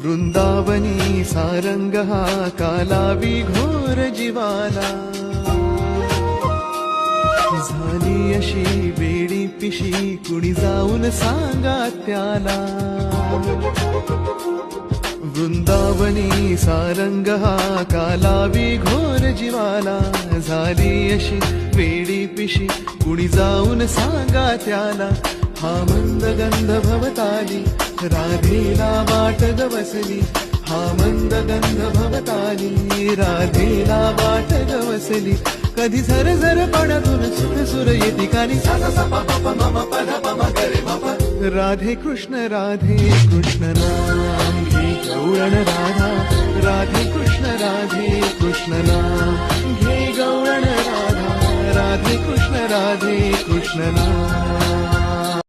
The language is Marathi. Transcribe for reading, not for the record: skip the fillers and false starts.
वृंदावनी सारंग हा कालावी घोर जीवाला, झाली अशी बेडी पिशी कुणी जाऊन सांगा त्याला। वृंदावनी सारंग हा कालावी घोर जीवाला, झाली अशी बेडी पिशी कुणी जाऊन सांगा त्याला। हा मंद गंध भवताली राधेला वाट गवसली, हा मंद गंध भवताली राधेला वाट गवसली। कधी झर झर पडतून सुर सुर येती कानी सा सा सा पा पा पा मा मा पा धा पा मा ग रे मा पा। राधे कृष्ण नाम घे गौरण राधा, राधे कृष्ण नाम घे गौरण राधा, राधे कृष्ण नाम।